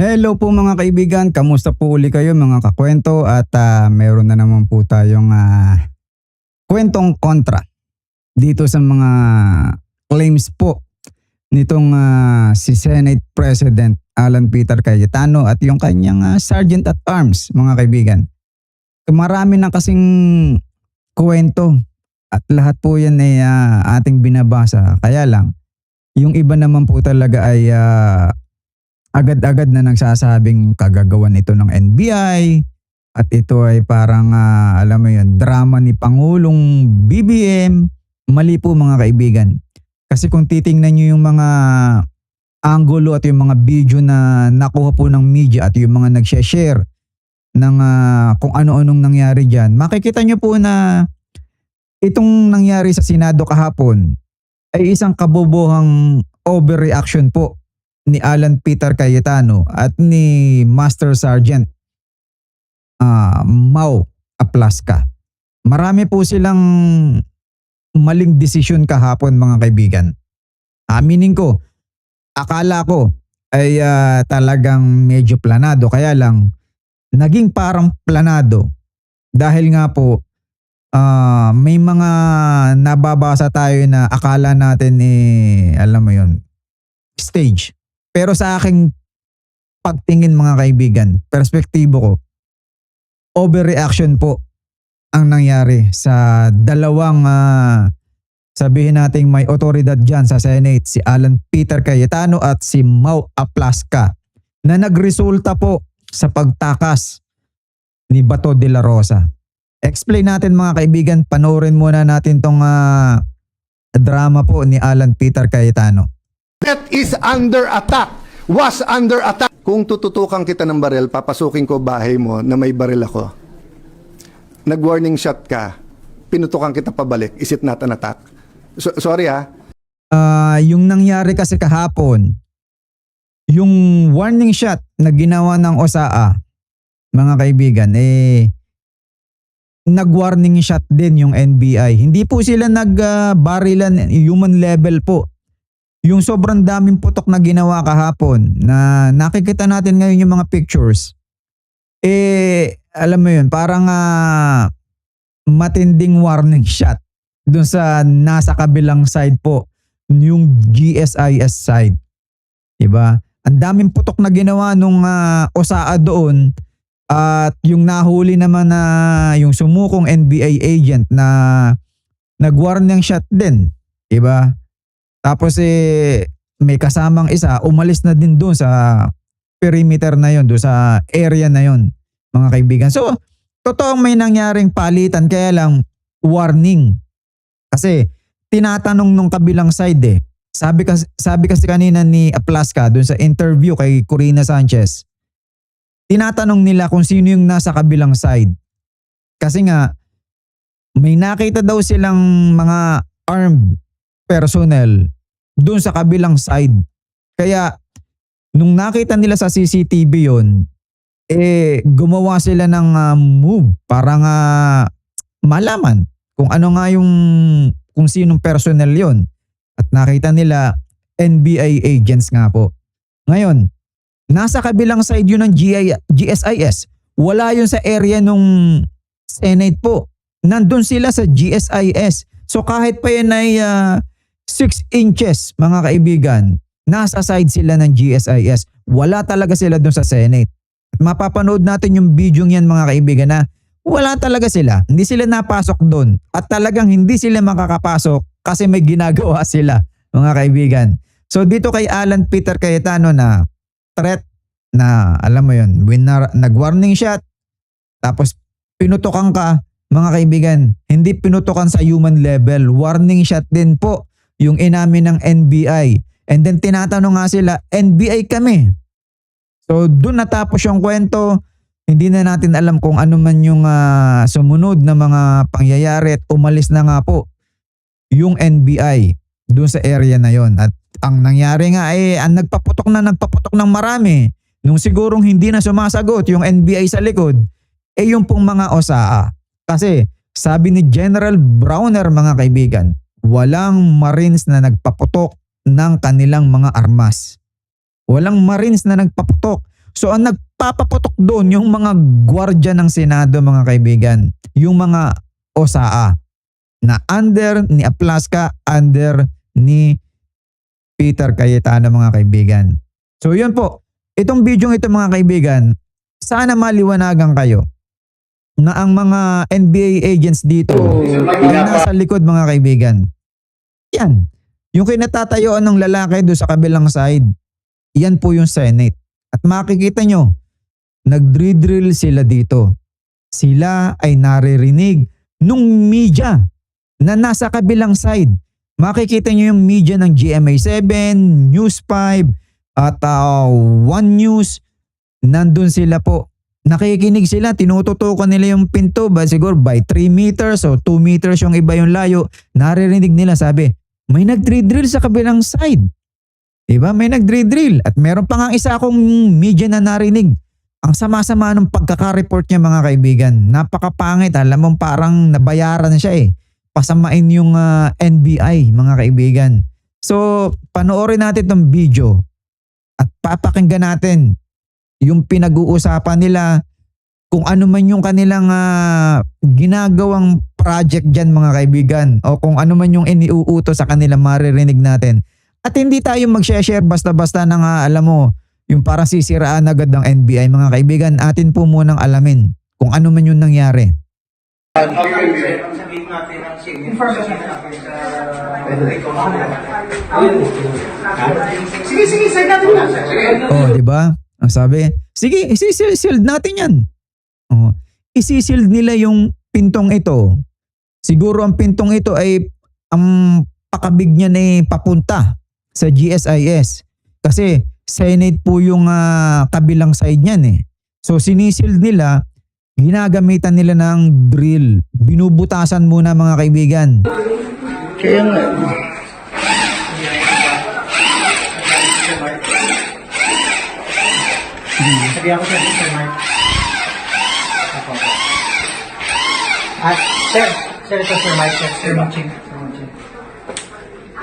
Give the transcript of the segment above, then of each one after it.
Hello po mga kaibigan, kamusta po uli kayo mga kakwento at meron na naman po tayong kwentong kontra dito sa mga claims po nitong si Senate President Alan Peter Cayetano at yung kanyang Sergeant at Arms mga kaibigan. Marami na kasing kwento at lahat po yan ay ating binabasa, kaya lang yung iba naman po talaga ay agad-agad na nagsasabing kagagawan ito ng NBI at ito ay parang alam mo yun, drama ni Pangulong BBM. Mali po mga kaibigan. Kasi kung titingnan nyo yung mga angulo at yung mga video na nakuha po ng media at yung mga nag-share ng kung ano-anong nangyari dyan, makikita nyo po na itong nangyari sa Senado kahapon ay isang kabobohang overreaction po ni Alan Peter Cayetano at ni Master Sergeant Mau Aplaska. Marami po silang maling desisyon kahapon mga kaibigan. Aminin ko, akala ko ay talagang medyo planado, kaya lang naging parang planado dahil nga po may mga nababasa tayo na akala natin alam mo yun, stage. Pero sa aking pagtingin mga kaibigan, perspektibo ko, overreaction po ang nangyari sa dalawang sabihin nating may otoridad dyan sa Senate, si Alan Peter Cayetano at si Mau Aplaska, na nagresulta po sa pagtakas ni Bato de la Rosa. Explain natin mga kaibigan, panoorin muna natin tong drama po ni Alan Peter Cayetano. That is under attack. Was under attack. Kung tututukan kita ng baril, papasukin ko bahay mo na may baril ako. Nag-warning shot ka, pinutukan kita pabalik. Is it not an attack? Sorry Yung nangyari kasi kahapon, yung warning shot na ginawa ng OSAA, mga kaibigan, nag-warning shot din yung NBI. Hindi po sila nag-barilan human level po. Yung sobrang daming putok na ginawa kahapon na nakikita natin ngayon yung mga pictures, alam mo yun, parang matinding warning shot dun sa nasa kabilang side po, yung GSIS side. Diba? Ang daming putok na ginawa nung OSAA doon at yung nahuli naman na yung sumukong NBI agent na nag-warning shot din. Diba? Tapos may kasamang isa, umalis na din doon sa perimeter na yon, doon sa area na yon, mga kaibigan. So, totoong may nangyaring palitan, kaya lang warning. Kasi tinatanong nung kabilang side Sabi kasi kanina ni Aplaska doon sa interview kay Corina Sanchez, tinatanong nila kung sino yung nasa kabilang side. Kasi nga, may nakita daw silang mga armed personnel doon sa kabilang side. Kaya nung nakita nila sa CCTV yon, gumawa sila ng move para nga malaman kung ano nga kung sinong personnel yon. At nakita nila NBI agents nga po. Ngayon, nasa kabilang side yun ng GSIS. Wala yun sa area nung Senate po. Nandun sila sa GSIS. So kahit pa yan ay 6 inches mga kaibigan, nasa side sila ng GSIS. Wala talaga sila doon sa Senate. At mapapanood natin yung video yan mga kaibigan na wala talaga sila. Hindi sila napasok doon. At talagang hindi sila makakapasok kasi may ginagawa sila mga kaibigan. So dito kay Alan Peter Cayetano na threat na alam mo yun, nag-warning shot tapos pinutokan ka mga kaibigan. Hindi pinutokan sa human level. Warning shot din po yung inamin ng NBI. And then tinatanong nga sila, NBI kami. So doon natapos yung kwento. Hindi na natin alam kung ano man yung sumunod na mga pangyayari at umalis na nga po yung NBI doon sa area na yon. At ang nangyari nga ang nagpaputok ng marami. Nung sigurong hindi na sumasagot yung NBI sa likod, yung pong mga OSAA. Kasi sabi ni General Browner mga kaibigan, walang Marines na nagpaputok ng kanilang mga armas. Walang Marines na nagpaputok. So ang nagpapaputok doon yung mga gwardya ng Senado mga kaibigan, yung mga OSAA na under ni Aplaska, under ni Peter Cayetano mga kaibigan. So yun po, itong video ito mga kaibigan, sana maliwanagan kayo na ang mga NBA agents dito na nasa likod mga kaibigan. Yan, yung kinatatayuan ng lalaki doon sa kabilang side, yan po yung Senate. At makikita nyo, nagdridrill sila dito. Sila ay naririnig nung media na nasa kabilang side. Makikita nyo yung media ng GMA7, News 5, at One News. Nandun sila po. Nakikinig sila, tinututukan nila yung pinto ba siguro by 3 meters o 2 meters yung iba yung layo. Naririnig nila, sabi, may nagdridrill sa kabilang side. Diba? May nagdridrill. At meron pa nga isa akong media na narinig. Ang sama-sama ng pagkaka-report niya mga kaibigan. Napakapangit. Alam mo parang nabayaran siya eh. Pasamain yung NBI mga kaibigan. So panoorin natin itong video at papakinggan natin yung pinag-uusapan nila kung ano man yung kanilang ginagawang project dyan mga kaibigan o kung ano man yung iniuuto sa kanila maririnig natin. At hindi tayo mag-share basta-basta ng alam mo yung parang sisiraan agad ng NBI mga kaibigan. Atin po munang alamin kung ano man yung nangyari. Sige, sir natin na. Oh, di ba? Ang sabi, sige, isi-shield natin yan. Oh, isi-shield nila yung pintong ito. Siguro ang pintong ito ay ang pakabig niya na papunta sa GSIS. Kasi Senate po yung kabilang side niyan eh. So sinisild nila, ginagamitan nila ng drill. Binubutasan muna mga kaibigan. Kaya nga. Sabi ako sa Sir Mark. Ako. Sir, ito Sir Mike. Sir Monching.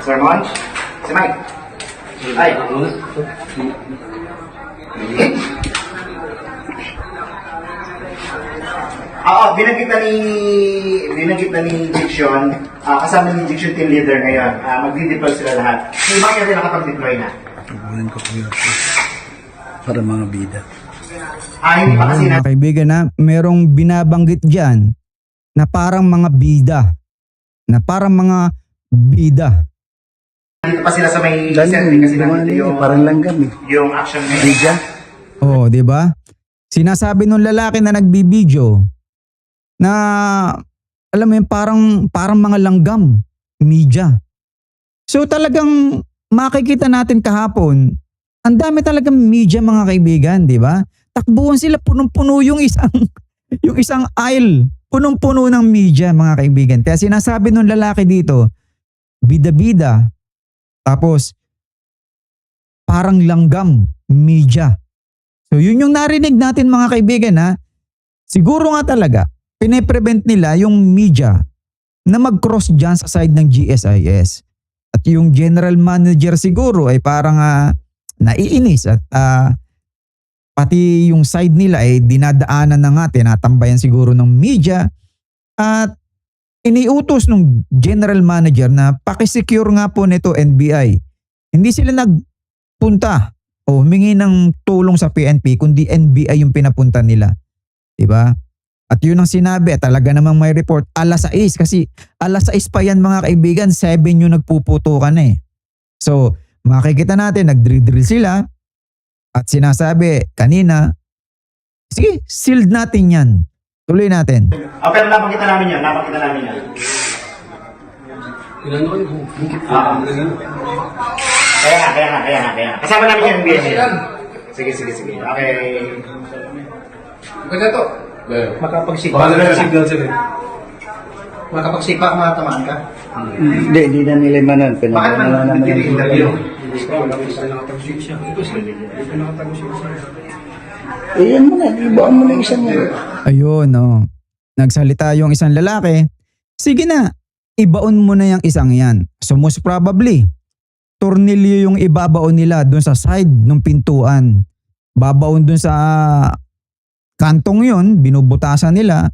Sir Monch? Si Mike? Ay. Oo, binanggit na ni Diction, kasama ni Diction team leader ngayon. Magdi-deploy sila lahat. Yung mga rin nakapag-deploy na. Tugunin ko kuya para mga bida. Hindi pa kasi Mga kaibigan na merong binabanggit dyan na parang mga bida. Na parang mga bida. nandito pa sila sa may setting kasi nandito yung, parang langgam eh. yung action ngayon. Bida. Oh, 'di ba? Sinasabi nung lalaki na nagbibideo na alam mo yun, parang mga langgam, media. So talagang makikita natin kahapon, ang dami talagang media mga kaibigan, 'di ba? Takbuhan sila punong-puno yung isang aisle, punong-puno ng media mga kaibigan. Kaya sinasabi nung lalaki dito, bida-bida, tapos parang langgam, media. So yun yung narinig natin mga kaibigan ha. Siguro nga talaga, pine-prevent nila yung media na mag-cross dyan sa side ng GSIS. At yung general manager siguro ay parang naiinis at pati yung side nila ay dinadaanan na nga, tinatambayan siguro ng media at iniutos ng general manager na pakisecure nga po nito NBI. Hindi sila nagpunta o humingi ng tulong sa PNP kundi NBI yung pinapunta nila. Diba? At yun ang sinabi, talaga namang may report, alas 6 kasi alas 6 pa yan mga kaibigan, 7 yung nagpuputukan eh. So makikita natin, nagdrill sila at sinasabi kanina, sige, sealed natin yan. Tuloy natin. Pero napakita namin yan. Kaya nga. Kasama namin yung NBA nila. Sige. Okay. Kaya to. Makapagsipa. Baka na signal sila. Makapagsipa kung matamaan ka. Hindi na nila manan. Baka naman nag-interview. Ayan mo na, ibaan mo na isang yun. Ayun, no. Nagsalita yung isang lalaki. Sige na, ibaon mo na yung isang yan. So most probably, tornilyo yung ibabaon nila dun sa side ng pintuan. babaon dun sa kantong yun, binubutasan nila,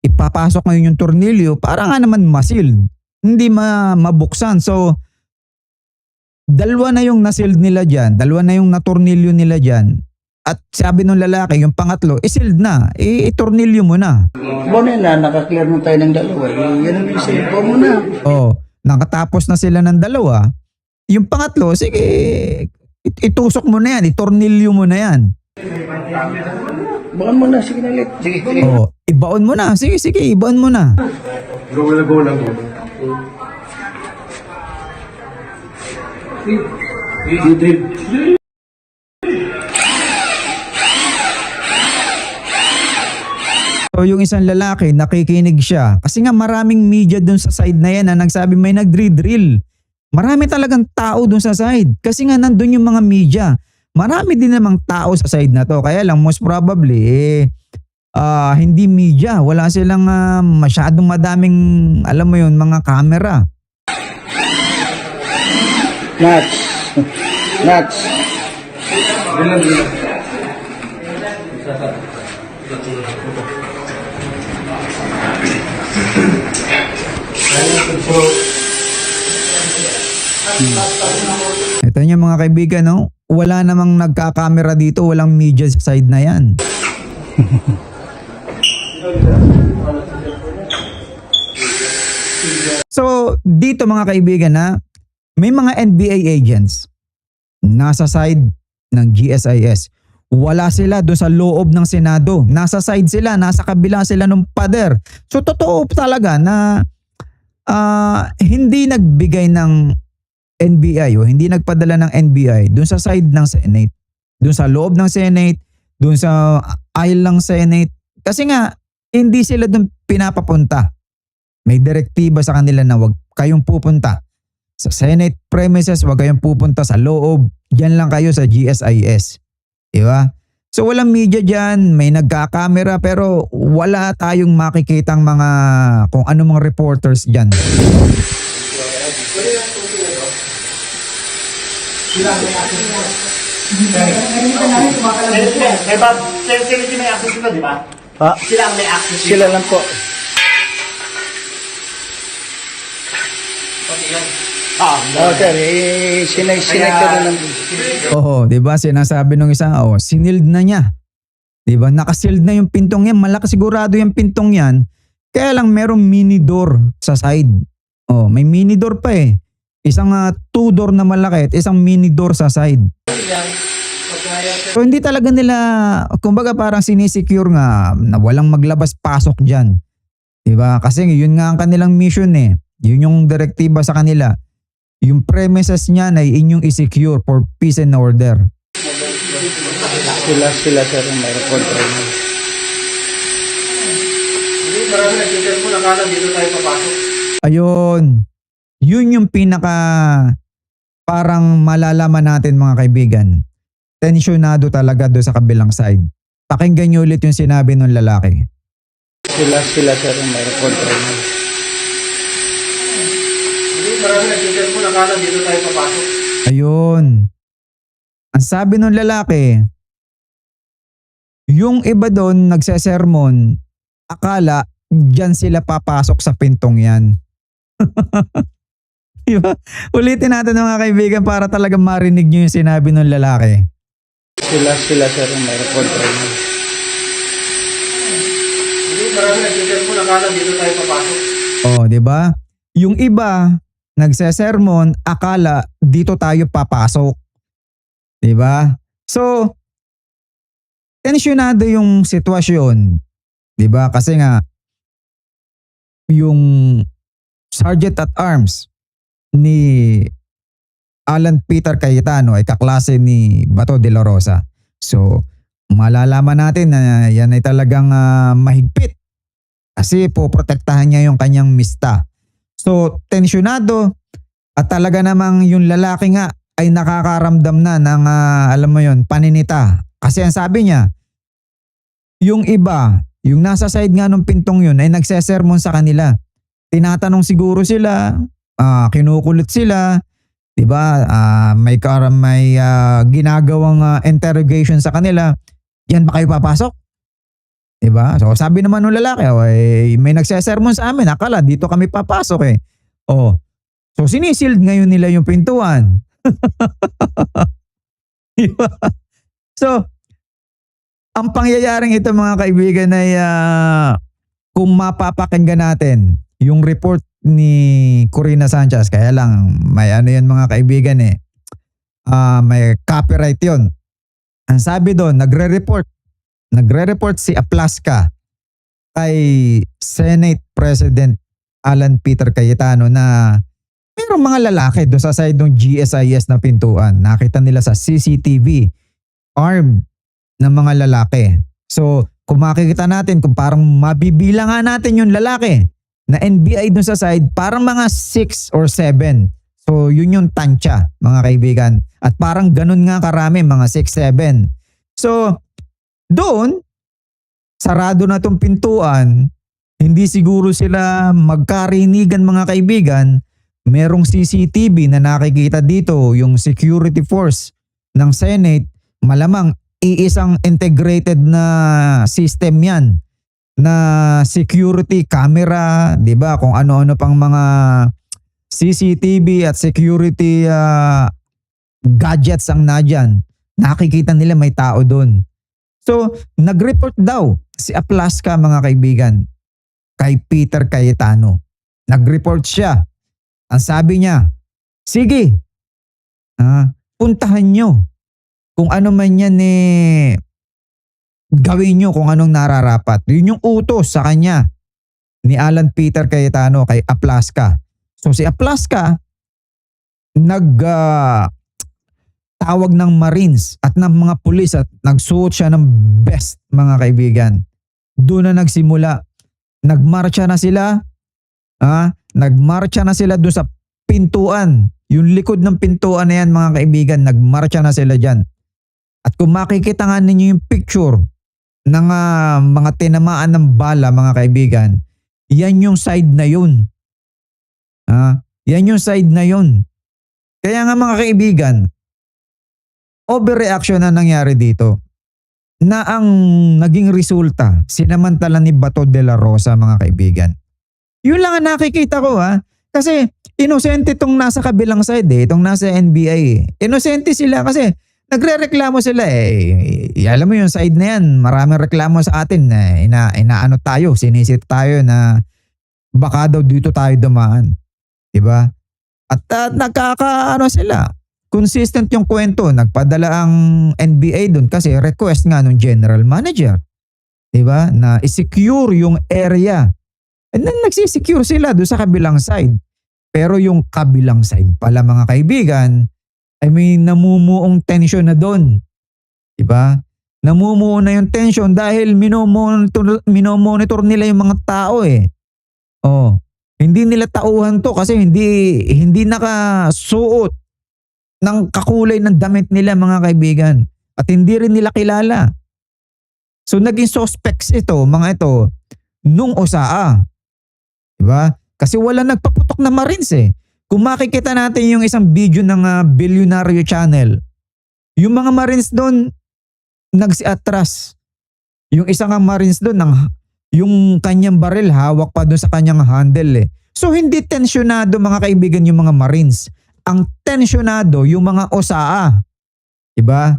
ipapasok ngayon yung tornilyo para nga naman ma-sealed, hindi mabuksan. So, dalawa na yung na-sealed nila dyan, dalawa na yung na-tornilyo nila dyan. At sabi ng lalaki, yung pangatlo, sealed na, itornilyo mo na. Bono na, nakaklear mo tayo ng dalawa. Yan ang isa, mo na. Oh, nakatapos na sila ng dalawa. Yung pangatlo, sige, itusok mo na yan, itornilyo mo na yan. Bakan mo na, sige na ulit. Sige, sige. Oh, ibaon mo na, sige, ibaon mo na. Go lang, go lang. So yung isang lalaki, nakikinig siya. Kasi nga maraming media dun sa side na yan na nagsabi may nagdri-drill. Marami talagang tao dun sa side. Kasi nga nandun yung mga media. Marami din namang tao sa side na to. Kaya lang most probably, hindi media. Wala silang masyadong madaming, alam mo yun, mga camera. Nuts. Nuts. Ito niya mga kaibigan, no? Wala namang nagkakamera dito, walang media sa side na yan. So, dito mga kaibigan na may mga NBA agents nasa side ng GSIS. Wala sila doon sa loob ng Senado. Nasa side sila, nasa kabila sila ng pader. So, totoo talaga na hindi nagbigay ng NBI o hindi nagpadala ng NBI doon sa side ng Senate. Doon sa loob ng Senate, doon sa aisle ng Senate. Kasi nga, hindi sila doon pinapapunta. May direktiba sa kanila na wag kayong pupunta sa Senate premises, wag kayong pupunta sa loob. Diyan lang kayo sa GSIS. Diba? So walang media dyan, may nagkakamera pero wala tayong makikitang mga kung ano mga reporters dyan. Sila may access dito, di ba? Ha? Sila ang may access dito. Sila lang po. Oh, sir, sinay ka na lang. Oo, 'di ba? Sinasabi nung isa, sinild na niya. 'Di ba? Naka-sealed na yung pintong 'yan. Malaki sigurado yung pintong 'yan. Kaya lang merong mini door sa side. Oh, may mini door pa eh. Isang two door na malaki at isang mini door sa side. So hindi talaga nila, kumbaga parang sinisecure nga na walang maglabas-pasok diyan. 'Di ba? Kasi yun nga ang kanilang mission eh. Yun yung direktiba sa kanila. Yung premises niya na inyong i-secure for peace and order. Sila sir, ang mayroon control. Hindi, marami nag-telephone, nakala dito tayo papasok. Ayun. Yun yung pinaka parang malalaman natin mga kaibigan. Tensyonado talaga doon sa kabilang side. Pakinggan niyo ulit yung sinabi ng lalaki. Sila sir, ang mayroon control. Marami nag-telephone, nakala dito tayo papasok. Ayun. Ang sabi ng lalaki, yung iba doon nagsesermon, akala dyan sila papasok sa pintong yan. Diba? Ulitin natin mga kaibigan para talaga marinig nyo yung sinabi ng lalaki. Sila sir, ang mayroon control. Hindi, marami nag-telephone, nakala dito tayo papasok. Oh, 'di ba? Yung iba nagsesermon, akala dito tayo papasok. 'Di ba? So tensyonado yung sitwasyon. 'Di ba? Kasi nga yung Sergeant at Arms ni Alan Peter Cayetano ay kaklase ni Bato de la Rosa. So malalaman natin na yan ay talagang mahigpit. Kasi poprotektahan niya yung kanyang mista. So, tensyonado at talaga namang yung lalaki nga ay nakakaramdam na ng, alam mo yun, paninita. Kasi ang sabi niya, yung iba, yung nasa side nga ng pintong yun ay nagsesermon sa kanila. Tinatanong siguro sila, kinukulit sila, 'Di ba? May ginagawang interrogation sa kanila. Yan ba kayo papasok? 'Di ba? So sabi naman ng lalaki, may nagsesermon sa amin, akala dito kami papasok eh. Oh. So sinisild ngayon nila yung pintuan. 'Di ba? So ang pangyayaring ito mga kaibigan ay kung mapapakinggan natin yung report ni Corina Sanchez, kaya lang may ano yan mga kaibigan eh. May copyright yon. Ang sabi doon, nagre-report si Aplaska kay Senate President Alan Peter Cayetano na mayroong mga lalaki doon sa side ng GSIS na pintuan. Nakita nila sa CCTV, armed na mga lalaki. So, kung makikita natin, kung parang mabibilangan natin yung lalaki na NBI doon sa side, parang mga 6 or 7. So, yun yung tansya, mga kaibigan. At parang ganun nga karami, mga 6, 7. So, doon, sarado na tong pintuan, hindi siguro sila magkarinigan mga kaibigan. Merong CCTV na nakikita dito, yung security force ng Senate, malamang iisang integrated na system yan na security camera, 'di ba? Kung ano-ano pang mga CCTV at security gadgets ang nadyan. Nakikita nila may tao doon. So, nag-report daw si Aplaska mga kaibigan kay Peter Cayetano. Nag-report siya. Ang sabi niya, sige, puntahan nyo. Kung ano man yan gawin nyo kung anong nararapat. Yun yung utos sa kanya ni Alan Peter Cayetano kay Aplaska. So si Aplaska tawag ng Marines at ng mga pulis at nagsuot siya ng best mga kaibigan. Doon na nagsimula. Nagmarcha na sila. Nagmarcha na sila doon sa pintuan. Yung likod ng pintuan na yan mga kaibigan, nagmarcha na sila dyan. At kung makikita nga ninyo yung picture ng mga tinamaan ng bala mga kaibigan, yan yung side na yun. Yan yung side na yun. Kaya nga mga kaibigan, overreaction na nangyari dito na ang naging resulta, sinamantala ni Bato de la Rosa mga kaibigan. Yun lang ang nakikita ko kasi inosente itong nasa kabilang side itong nasa NBI Inosente sila kasi nagre-reklamo sila alam mo yung side na yan, maraming reklamo sa atin na inaano tayo, sinisit tayo na baka daw dito tayo dumaan. Diba? At nagkakaano sila. Consistent yung kwento. Nagpadala ang NBA doon kasi request nga ng general manager. Diba? Na i-secure yung area. And then nagsisecure sila doon sa kabilang side. Pero yung kabilang side pala mga kaibigan, ay may namumuong tension na doon. Diba? Namumuo na yung tension dahil minomonitor nila yung mga tao Hindi nila tauhan to kasi hindi nakasuot ng kakulay ng damit nila mga kaibigan. At hindi rin nila kilala. So naging suspects mga ito, nung OSAA. Diba? Kasi wala nagpaputok na Marines Kung makikita natin yung isang video ng Billionario Channel, yung mga Marines doon nagsiatras. Yung isang Marines doon, yung kanyang baril hawak pa doon sa kanyang handle So hindi tensyonado mga kaibigan yung mga Marines. Ang tensyonado yung mga OSAA. Diba?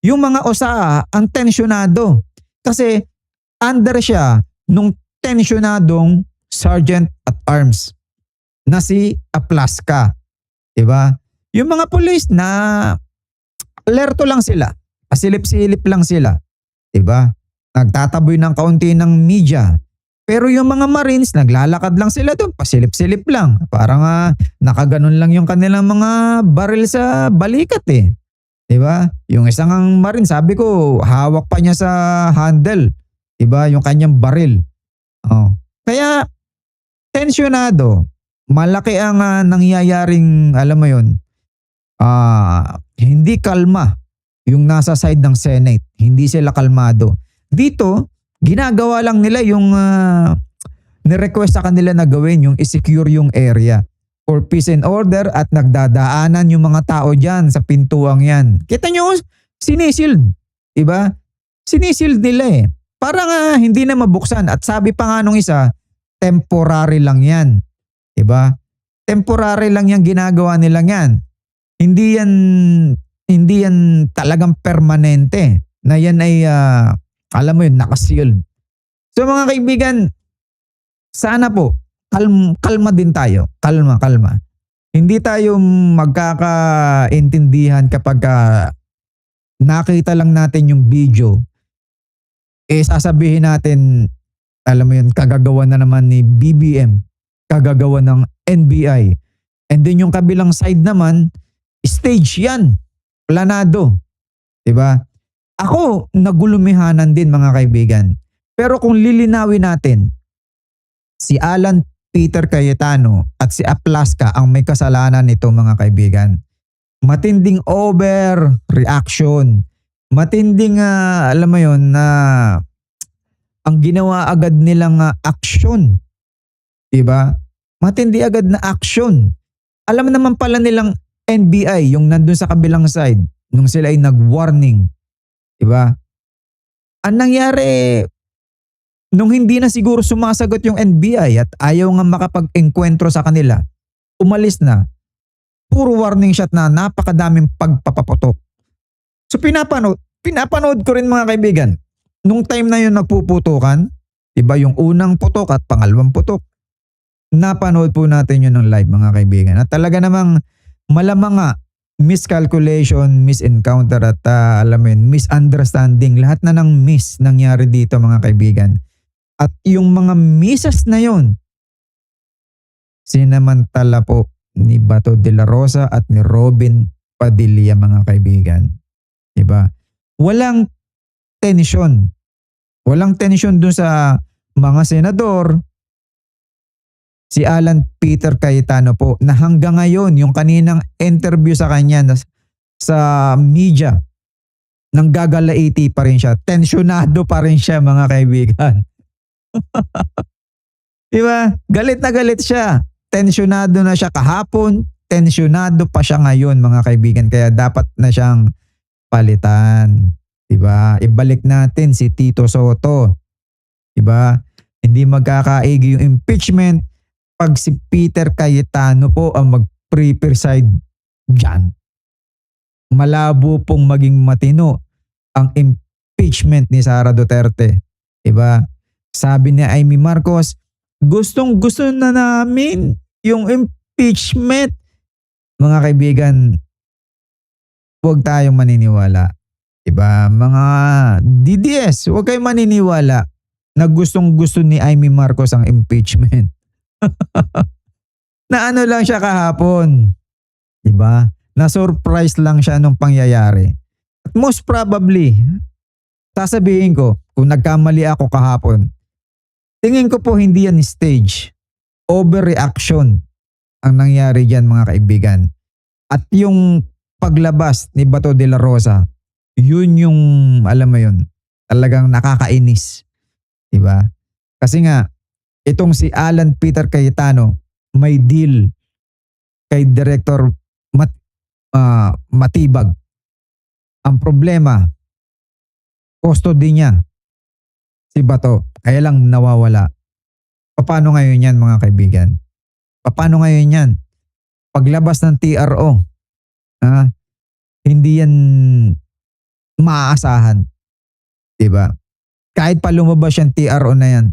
Yung mga OSAA ang tensyonado. Kasi under siya nung tensyonadong Sergeant at Arms na si Aplaska. Diba? Yung mga police na alerto lang sila. Pasilip-silip lang sila. Diba? Nagtataboy ng kaunti ng media. Pero yung mga Marines, naglalakad lang sila doon. Pasilip-silip lang. Parang nakaganon lang yung kanilang mga baril sa balikat Diba? Yung isang Marine, sabi ko, hawak pa niya sa handle. Diba? Yung kanyang baril. Kaya, tensyonado. Malaki ang nangyayaring, alam mo yun, hindi kalma yung nasa side ng Senate. Hindi sila kalmado. Dito, ginagawa lang nila yung nirequest sa kanila na gawin, yung i-secure yung area. for peace and order at nagdadaanan yung mga tao dyan sa pintuang yan. Kita nyo, sinisild. Diba? Sinisild nila eh. Para nga hindi na mabuksan. At sabi pa nga nung isa, temporary lang yan. Diba? Temporary lang yung ginagawa nila yan. Hindi yan talagang permanente. Na yan ay, alam mo yun, nakasild. So mga kaibigan, sana po, kalma din tayo. Kalma. Hindi tayo magkakaintindihan kapag nakita lang natin yung video. Sasabihin natin, alam mo yun, kagagawa na naman ni BBM, kagagawa ng NBI. And then yung kabilang side naman, stage yan. Planado. Diba? Ako, nagulumihanan din mga kaibigan. Pero kung lilinawin natin, si Alan Peter Cayetano at si Aplaska ang may kasalanan nito mga kaibigan. Matinding overreaction. Matinding, alam mo yun, na ang ginawa agad nilang action. Diba? Matindi agad na action. Alam naman pala nilang NBI, yung nandun sa kabilang side, nung sila ay nag-warning. Diba? Ang nangyari, nung hindi na siguro sumasagot yung NBI at ayaw nga makapag-enkwentro sa kanila, umalis na. Puro warning shot na napakadaming pagpapaputok. So pinapanood ko rin mga kaibigan. Nung time na yun nagpuputukan, iba yung unang putok at pangalawang putok. Napanood po natin yun ng live mga kaibigan. At talaga namang malamang nga, miscalculation, misencounter at alam mo yun, misunderstanding. Lahat na ng miss nangyari dito mga kaibigan. At yung mga misses na yon, sinamantala po ni Bato de la Rosa at ni Robin Padilla mga kaibigan. Diba? Walang tension. Walang tension dun sa mga senador. Si Alan Peter Cayetano po na hanggang ngayon yung kaninang interview sa kanya sa media, nanggagalaiti pa rin siya. Tensionado pa rin siya mga kaibigan. Diba? Galit na galit siya. Tensionado na siya kahapon. Tensionado pa siya ngayon mga kaibigan. Kaya dapat na siyang palitan. Diba? Ibalik natin si Tito Soto. Diba? Hindi magkakaigi yung impeachment pag si Peter Cayetano po ang mag-preside dyan. Malabo pong maging matino ang impeachment ni Sara Duterte. Diba? Sabi ni Amy Marcos, gustong-gusto na namin yung impeachment. Mga kaibigan, huwag tayong maniniwala. Diba? Mga DDS, huwag kayong maniniwala na gustong-gusto ni Amy Marcos ang impeachment. Na ano lang siya kahapon. Diba? Na-surprise lang siya nung pangyayari. At most probably, sasabihin ko, kung nagkamali ako kahapon, tingin ko po hindi yan stage. Overreaction ang nangyari dyan mga kaibigan. At yung paglabas ni Bato de la Rosa, yun yung, alam mo yun, talagang nakakainis. Diba? Kasi nga, itong si Alan Peter Cayetano, may deal kay Director Matibag. Ang problema, custody niya si Bato. Kaya lang nawawala. Paano ngayon yan mga kaibigan? Paano ngayon yan? Paglabas ng TRO, hindi yan maaasahan. Diba? Kahit pa lumabas yung TRO na yan.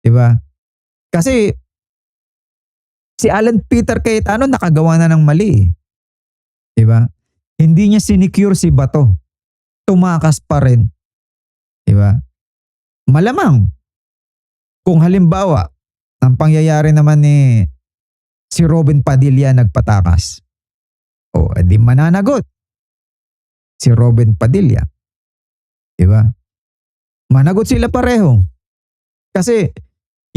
Diba? Kasi si Alan Peter Cayetano nakagawa na ng mali. Diba? Hindi niya sinecure si Bato. Tumakas pa rin. Diba? Malamang kung halimbawa ang pangyayari naman ni si Robin Padilla nagpatakas. O edi mananagot si Robin Padilla. Diba? Managot sila pareho. Kasi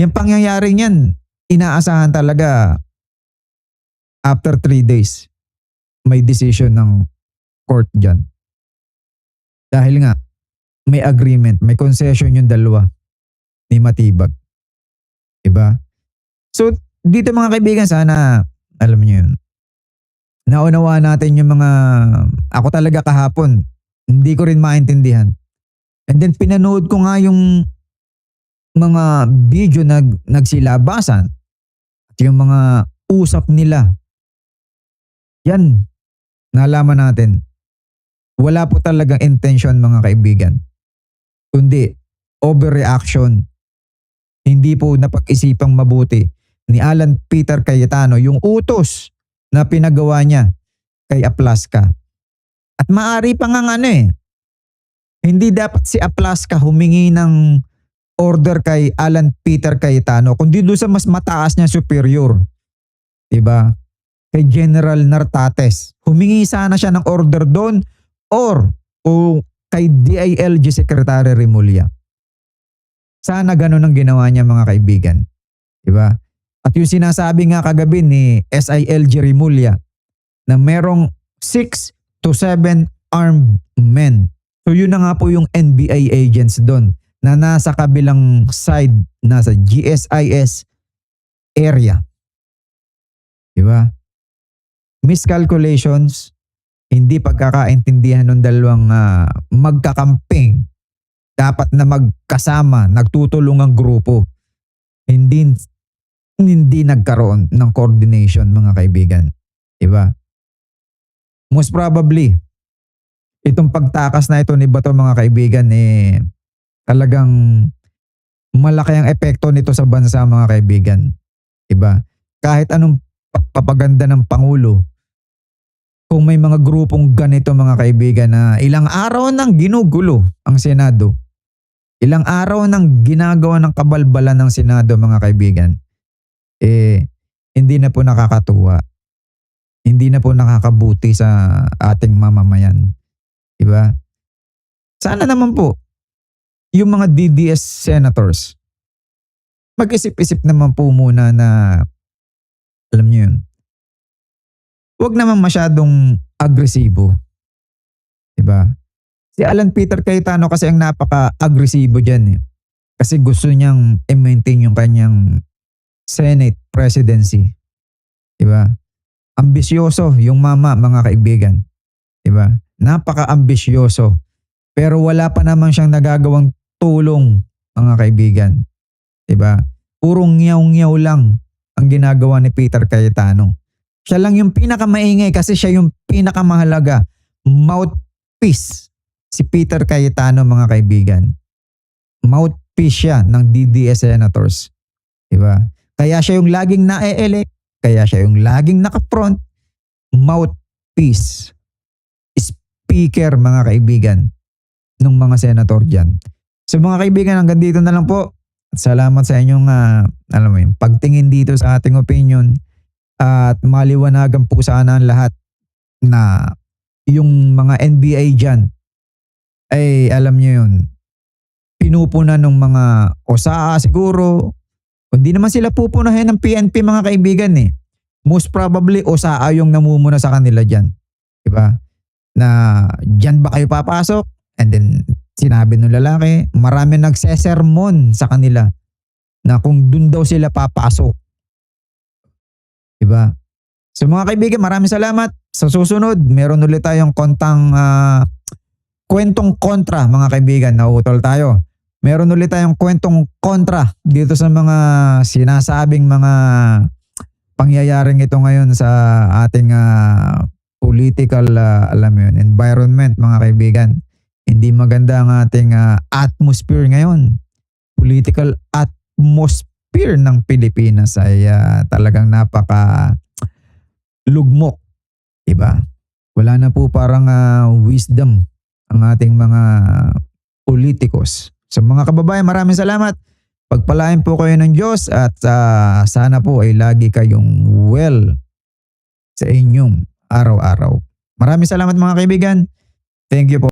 yung pangyayari niyan, inaasahan talaga after 3 days may decision ng court dyan. Dahil nga, may agreement, may concession yung dalawa ni Matibag. Diba? So, dito mga kaibigan, sana alam niyo yun. Naunawaan natin yung mga, ako talaga kahapon, hindi ko rin maintindihan. And then pinanood ko nga yung mga video nagsilabasan at yung mga usap nila. Yan, nalaman natin. Wala po talagang intention mga kaibigan. Kundi overreaction. Hindi po napag-isipang mabuti ni Alan Peter Cayetano yung utos na pinagawa niya kay Aplaska. At maari pa nga hindi dapat si Aplaska humingi ng order kay Alan Peter Cayetano kundi doon sa mas mataas niya superior. Diba? Kay General Nartates. Humingi sana siya ng order doon or kay DILG Secretary Remulla. Sana ganun ang ginawa niya mga kaibigan. Diba? At yung sinasabi nga kagabi ni SILG Remulla na merong 6 to 7 armed men. So yun na nga po yung NBI agents doon na nasa kabilang side, nasa GSIS area. Diba? Miscalculations, hindi pagkakaintindihan ng dalawang magkakamping. Dapat na magkasama, nagtutulungang grupo. Hindi nagkaroon ng coordination mga kaibigan. Diba? Most probably, itong pagtakas na ito ni Bato mga kaibigan talagang malaki ang epekto nito sa bansa mga kaibigan. Diba? Kahit anong papaganda ng Pangulo, kung may mga grupong ganito mga kaibigan na ilang araw nang ginugulo ang Senado, ilang araw nang ginagawa ng kabalbalan ng Senado mga kaibigan, hindi na po nakakatuwa. Hindi na po nakakabuti sa ating mamamayan. Diba? Sana naman po, yung mga DDS senators, mag-isip-isip naman po muna na, alam niyo yun, huwag naman masyadong agresibo. Diba? Si Alan Peter Cayetano kasi ang napaka-agresibo dyan. Kasi gusto niyang i-maintain yung kanyang Senate presidency. Diba? Ambisyoso yung mama mga kaibigan. Diba? Napaka-ambisyoso. Pero wala pa naman siyang nagagawang tulong mga kaibigan. Diba? Puro ngiyaw-ngiyaw lang ang ginagawa ni Peter Cayetano. Siya lang yung pinakamaingay kasi siya yung pinakamahalaga. Mouthpiece si Peter Cayetano mga kaibigan. Mouthpiece siya ng DDS senators. Diba? Kaya siya yung laging na-elect. Kaya siya yung laging naka-front. Mouthpiece. Speaker mga kaibigan ng mga senator dyan. So mga kaibigan, hanggang dito na lang po. Salamat sa inyong pagtingin dito sa ating opinion. At maliwanagan po sana ang lahat na yung mga NBA dyan ay alam nyo yun, pinupunan ng mga OSAA siguro. Hindi naman sila pupunahin ng PNP mga kaibigan Most probably OSAA yung namumuna sa kanila dyan. Diba? Na dyan ba kayo papasok? And then sinabi ng lalaki, marami nagsesermon sa kanila na kung dun daw sila papasok. Diba? So mga kaibigan, maraming salamat. Sa susunod, meron ulit tayong kwentong kontra mga kaibigan. Nautol tayo. Meron ulit tayong kwentong kontra dito sa mga sinasabing mga pangyayaring ito ngayon sa ating political environment mga kaibigan. Hindi maganda ang ating atmosphere ngayon. Political atmosphere ng Pilipinas ay talagang napaka lugmok. Diba? Wala na po parang wisdom ang ating mga politikos. So mga kababayan, maraming salamat. Pagpalain po kayo ng Diyos at sana po ay lagi kayong well sa inyong araw-araw. Maraming salamat mga kaibigan. Thank you po.